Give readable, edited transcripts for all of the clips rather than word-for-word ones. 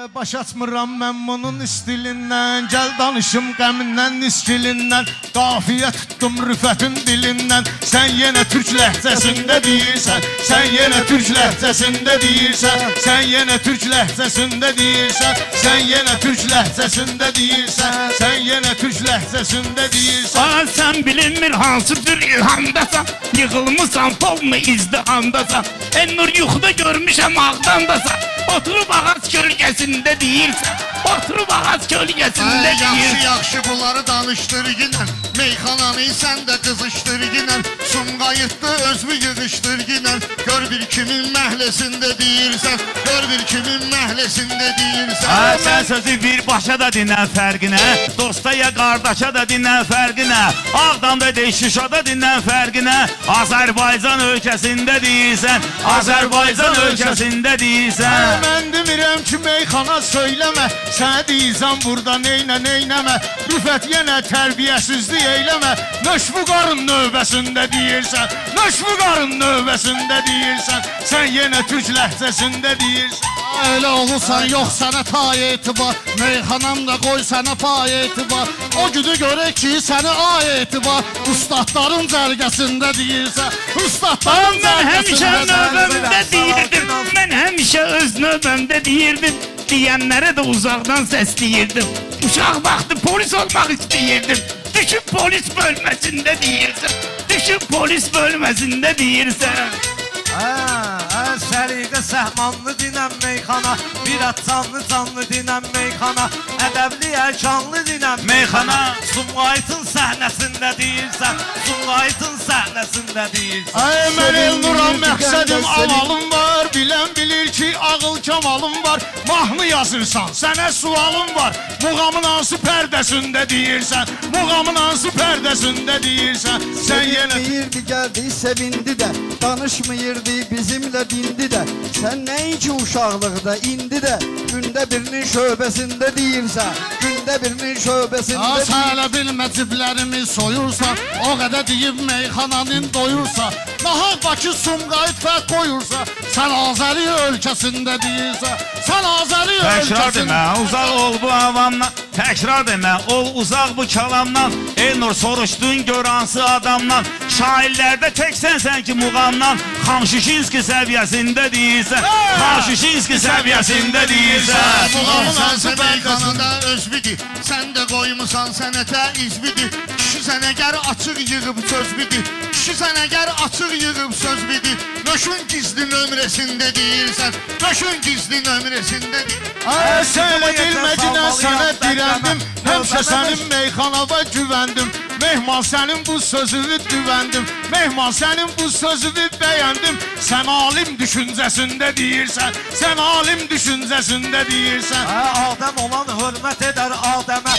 Baş açmıram mən bunun istilindən, gəl danışım qəmindən, niskilindən, qafiyə tutdum rüfətin dilindən. Sən yenə türk ləhcəsində deyirsən, sən yenə türk ləhcəsində deyirsən, sən yenə türk ləhcəsində deyirsən, sən yenə türk ləhcəsində deyirsən, sən yenə türk ləhcəsində deyirsən. Sən bilinmir hansı tür ilhamdasan, yığılmışsan polmu izdihamdasan. Ennur yuxuda görmüşəm ağdandasan, oturub ağac kölgəsində deyirsən, oturub ağac kölgəsində deyirsən. Yaxşı bunları danışdır yine, meyxananı sən də qızışdır yine, Sumqayıtda özümü yığışdır yine. Gör bir kimin məhləsində deyirsən, gör bir kimin məhləsində deyirsən. Sən sözü birbaşa da dinən fərqinə, dosta ya qardaşa da dinən fərqinə, Ağdamda deyil Şuşada dinən fərqinə, Azərbaycan ölkəsində deyirsən, Azərbaycan ölkəsində deyirsən. Mən demirəm ki meyxana söyləmə, sən deyirsən burada neynəmə, rüfət yenə tərbiyəsizlik eyləmə, nöşvü qarın növbəsində deyirsən, nöşvü qarın növbəsində deyirsən, sən yenə türk ləhcəsində deyirsən. Elə olursan yox sənə tayeti var, meyxanam da qoy sənə payeti var. O günü görək ki sənə ayeti var, ustadların cərgəsində deyirsən, ustadların cərgəsində deyirdim. Mən həmişə öz növbəmdə deyirdim, deyənlərə də uzaqdan səsləyirdim. Uşaq vaxtı polis olmaq istəyirdim, düşün polis bölməsində deyirsən, düşün polis bölməsində deyirsən. Səliqə səhmanlı dinən meyxana, biraz canlı dinən meyxana, ədəbli əlkanlı dinən meyxana. Sumqayıtın səhnəsində deyirsən, Sumqayıtın səhnəsində deyirsən. Mən Elnuram məqsədim amalım var, bilən bilir ki ağıl kamalım var. Mahnı yazırsan, sənə sualım var, muğamın hansı pərdəsində deyirsən, muğamın hansı pərdəsində deyirsən. Sən yenə Sevinmeyirdi geldi sevindi de, danışmıyırdı bizimle dindi de. Sen neyinki uşaqlıqda indi de, gündə birinin şöbəsində deyirsən, gündə birinin şöbəsində deyirsən. Sən hələ bilmə ciblərimi soyursan, o qədər deyib meyxananın doyursan, nahaq Bakı Sumqayıt fərq qoyursa, sən Azəri ölkəsində deyirsən, sən Azəri Təkrar demə, ölkəsində. uzaq ol bu avamdan, təkrar demə, ol uzaq bu kəlamdan. Elnur soruşdun gör hansı adamdan, şairlərdə təksənsən ki muğamdan, Xamşişinski səviyyəsində deyirsən, Xamşişinski səviyyəsində deyirsən. Muğamın hansı meyxanada özbidir, sən də qoymusan sənətə izbidir. Kişi sən əgər açıq yığıb söz bidir, kişi sən əgər açıq yığıb söz bidir. Nöşün gizli nömrəsində deyirsən, nöşün gizli nömrəsində deyirsən. Sən bilməcinə sənə dirəndim, həmşə sənin meyxanava güvəndim. Mehman sənin bu sözünü düvəndim, Mehman sənin bu sözünü bəyəndim. Sən alim düşüncəsində deyirsən, sən alim düşüncəsində deyirsən. Adəm olan hörmət edər Adəmə,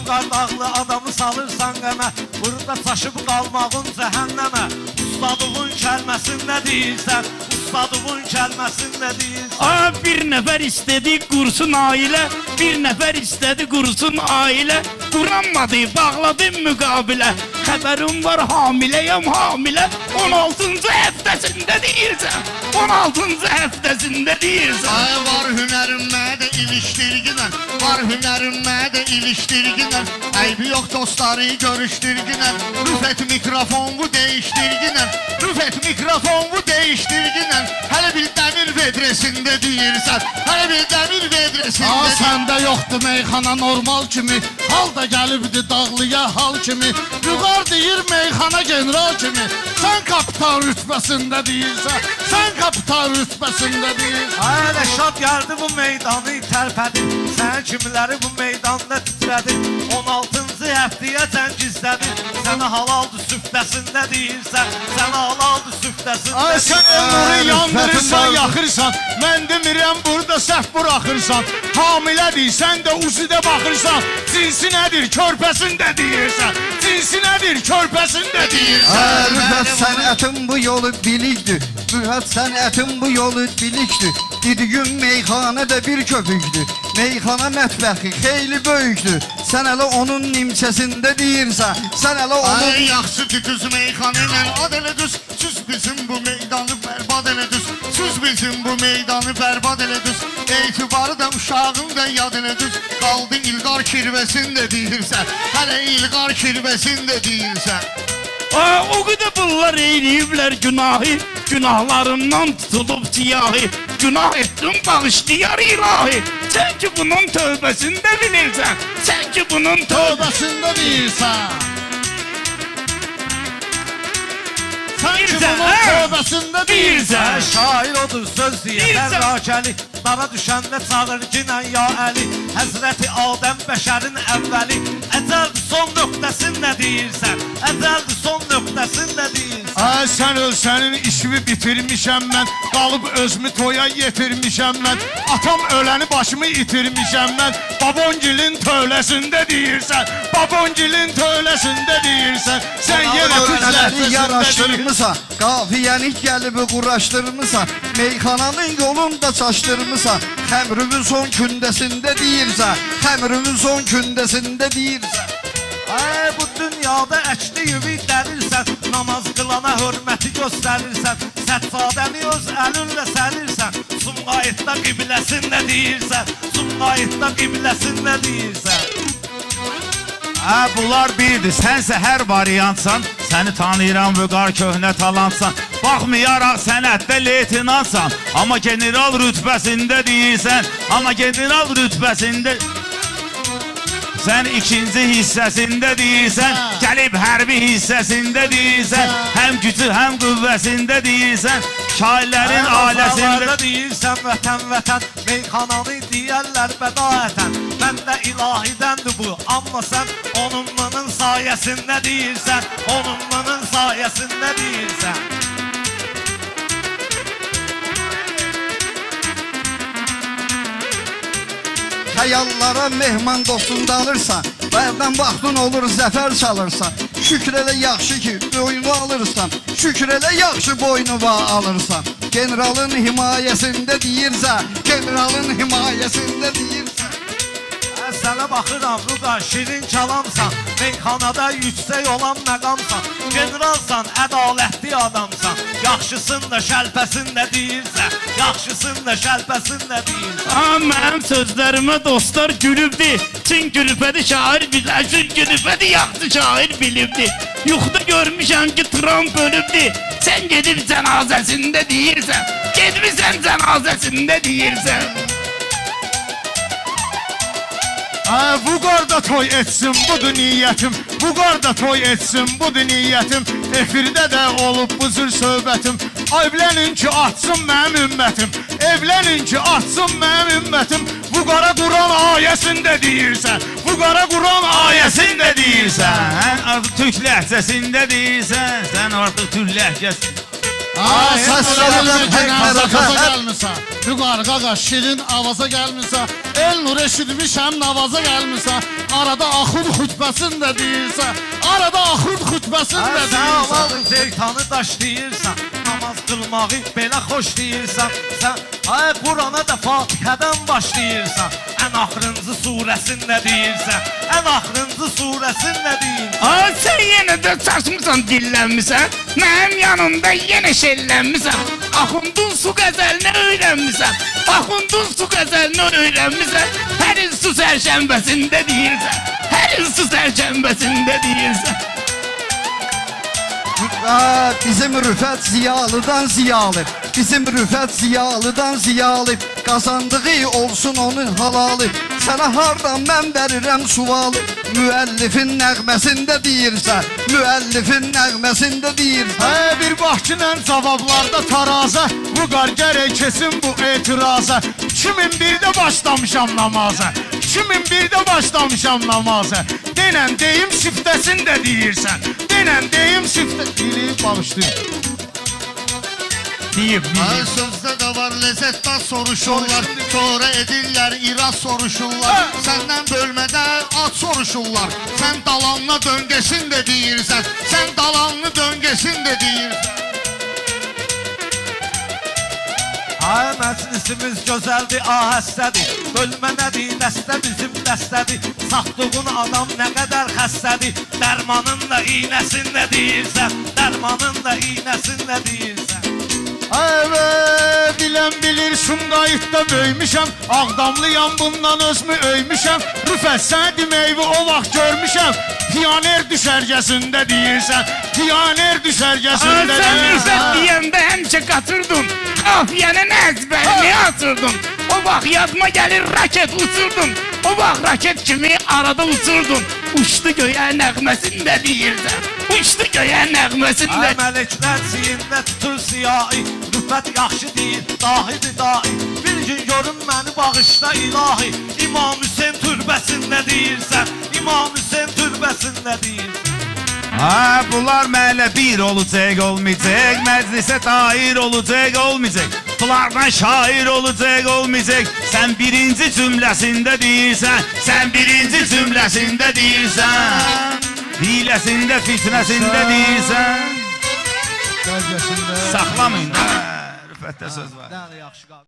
qarmaqlı adamı salırsan qəmə, burada çaşıb qalmağın cəhənnəmə. Ustadığın kəlməsində deyirsən, ustadığın kəlməsində deyirsən. Bir nəfər istedi qursun ailə, bir nəfər istedi qursun ailə, quranmadı, bağladı müqabilə. Xəbərim var hamiləyəm hamilə, 16-cı həftəsində deyirsən, 16-cı həftəsində deyirsən. Var hünərimə də ilişdirginə, var hünərimə də ilişdirginə. Eybi yox dostları görüşdürginə, rüfət mikrofonu değişdirginə, rüfət mikrofonu değişdirginə. Hələ bir dəmir vedresində deyirsən, hələ bir dəmir vedresində. Səndə yoxdur meyxana normal kimi, hal da gəlibdi dağlıya hal kimi. Yuqar deyir meyxana general kimi, sən kapitan rütbəsində deyirsən, sən kapitan rütbəsində deyirsən. Hələ şad gəldi bu meydanı tərpədi, sən kimləri bu meydanda titrədi. 16-cı həftəyəcən gizlədi, sənə halaldır süfrəsində deyirsən, sənə halaldır süfrəsində deyirsən. Sən ömrü yandırırsan, yaxırsan, mən demirəm burada səhv buraxırsan. Hamilədir, sən də uzidə baxırsan, cinsi nədir körpəsində deyirsən, cinsi nədir körpəsində deyirsən. Rüfət sənətin bu yolu bilikdir, Rüfət sənətin bu yolu bilikdir. Didiyün meyxanədə bir köpükdür. Meyxana mətbəxi xeyli böyükdür. Sən hələ onun nimçəsində deyirsən. Sən hələ onun... Ay yaxşı düz meyxanə ilə ad elə düz. Siz bizim bu meydanı bərbad elə düz. Siz bizim bu meydanı bərbad elə düz. Etibarı da uşağın da yad elə düz. Qaldı İlqar kirvəsində deyirsən. Hələ İlqar kirvəsində deyirsən. O qədər bunlar eyləyiblər günahı, günahlarından tutulub ciyahi. Günah etdim bağışlayar ilahi. Sən ki bunun tövbəsində bilirsən, sən ki bunun Tövbəsində deyirsən. Sən ki Deyirsən, bunun hə? tövbəsində deyirsən. Şair odur söz deyən Deyirsən. rakəli. Dara düşəndə çağır ginən ya Əli. Həzrəti Adəm bəşərin əvvəli. Əcəldir son nöqtəsində deyirsən. Əcəldir son nöqtəsində deyirsən. Ay sən ölsənin işimi bitirmişəm mən. Qalıb özümü toya yetirmişəm mən. Atam öləni başımı itirmişəm mən. Babongilin tövləsində deyirsən. Babongilin tövləsində deyirsən. Sən yenə Ölənləri tüzlərcəsində deyirsən. yaraşdırmısan, qafiyəni gəlib quraşdırmısan, meyxananın yolunda çaşdırmısan, xəmrümün son kündəsində deyirsən, xəmrümün son kündəsində deyirsən. Ay bu dünyada əkli yüvi dərirsən. Namaz qılana hörməti göstərirsən. Sədsadəni öz əlinlə sərirsən. Sumqayıtda qibləsində deyirsən. Sumqayıtda qibləsində deyirsən. Bunlar biridir, sənsə hər variantsan. Səni tanıyıram, vüqar köhnə talansan. Baxmayaraq sənətdə leytinansan. Amma general rütbəsində deyirsən. Amma general rütbəsində sən ikinci hissəsində deyirsən. Gəlib hərbi hissəsində deyirsən. Həm gücü, həm qüvvəsində deyirsən. Şairlərin ailəsində Masallarda deyirsən vətən vətən. Meyxananı deyərlər bədayətən. Məndə ilahidəndir bu, amma sən onun bunun sayəsində deyirsən. Onun bunun sayəsində deyirsən. Xəyallara mehman dostunda alırsan, bərdən vaxtın olur zəfər çalırsan. Şükür elə yaxşı ki boynu alırsan, şükür elə yaxşı boynu alırsan. Generalın himayəsində deyirsən, generalın himayəsində deyirsən. Sənə baxıram Ruqa, şirin kəlamsan. Meyxanada yüksək olan məqamsan. Generalsan, ədalətli adamsan. Yaxşısın da şəlpəsin də deyirsən. Yaxşısın da şəlpəsin də deyirsən. Mənim sözlərimə dostlar gülübdi. Çin gülübədi şair bilər, Çin gülübədi yaxşı şair bilibdi. Yuxuda görmüşəm ki Trump ölübdi. Sən gedib cənazəsində deyirsən. Gedmirsən cənazəsində deyirsən. Bu qarda toy etsin budur niyyətim. Bu qarda toy etsin budur niyyətim. Efirdə də olub bu cür söhbətim. Evlənin ki artsın mənim ümmətim. Evlənin ki artsın mənim ümmətim. Bu qara Quran ayəsində deyirsən. Bu qara Quran ayəsində deyirsən. sən artıq türk ləhcəsində deyirsən. Sən artıq türk ləhcəsində. Səslərindən pək Navaza mərəfə. gəlmirsən, Vüqar qaqa şirin avaza gəlmirsən, El nur eşitmişəm navaza gəlmirsən, arada axud xütbəsini də deyirsən, arada axud xütbəsini də Sən deyirsən. amal şeytanı daşlayırsan. Namaz qılmağı belə xoş deyirsən. Sən Qurana da Fatihədən başlayırsan. Ən axırıncı surəsində deyirsən. Ən axırıncı surəsində deyirsən. Sən yenə də çaşmısan, dillənmisən. Mənim yanımda yenə şellənmisən. Axundun su qəzəlini öyrənmisən. Axundun su qəzəlini öyrənmisən. Hər il su sərşənbəsində deyirsən. Hər il su sərşənbəsində deyirsən. Bizim Rüfət ziyalıdan ziyalı, bizim Rüfət ziyalıdan ziyalı. Qazandığı olsun onun halalı. Sənə hardan mən verirəm sualı. Müəllifin nəğməsində deyirsən, müəllifin nəğməsində deyirsən. Bir baxçınla cavablarda tarazə. Bu qar gərək kesin bu etiraza. 2001-də başlamışam namaza. 2001-də başlamışam namaza. Denən deyim siftəsində deyirsən. Denən deyim siftəsində. Dili bağışlayın. Deyib, Ay sözdə də var ləzzətdən soruşurlar. Sonra edirlər iraz soruşurlar. Səndən bölmədə at soruşurlar. Sən dalanına döngəsin də deyirsən. Sən dalanını döngəsin də deyirsən. Ay məclisimiz gözəldir, ahəstədir. Bölmə nədir, dəstə bizim dəstədir. Saxdığın adam nə qədər xəstədir. Dərmanın da iynəsində deyirsən, dərmanın da iynəsində deyirsən. Evet, bilən bilir Sumqayıtda böyümüşəm. Ağdamlıyam, bundan özümü öymüşəm. Rüfət, sən deməyimi o vaxt görmüşəm. Piyoner düşərgəsində deyirsən, piyoner düşərgəsində Sen Rüfət deyirsən. deyəndə həmçə qatırdın. Qafiyənin əzbərini atırdın. O vaxt yadıma gəlir raket uçurdun. O vaxt raket kimi arada uçurdun. Uçdu göyə nəğməsində deyirsən. Uçdu göyə nəğməsində. Ay mələklər çiyində tutur siyahi. Rüfət yaxşı deyil, dahidir dahi. Bir gün görün məni bağışla ilahi. İmam Hüseyin türbəsində deyirsən, İmam Hüseyin türbəsində deyirsən. Ha, bunlar mənlə bir olacaq, olmayacaq. Məclisə dair olacaq, olmayacaq. Bunlardan şair olacaq, olmayacaq. Sən birinci cümləsində deyirsən, sən birinci cümləsində deyirsən. Hiləsində, fitnəsində deyirsən. Gözəsində. Saxlamayın. Rüfətdə söz var. Nə yaxşı qaldı.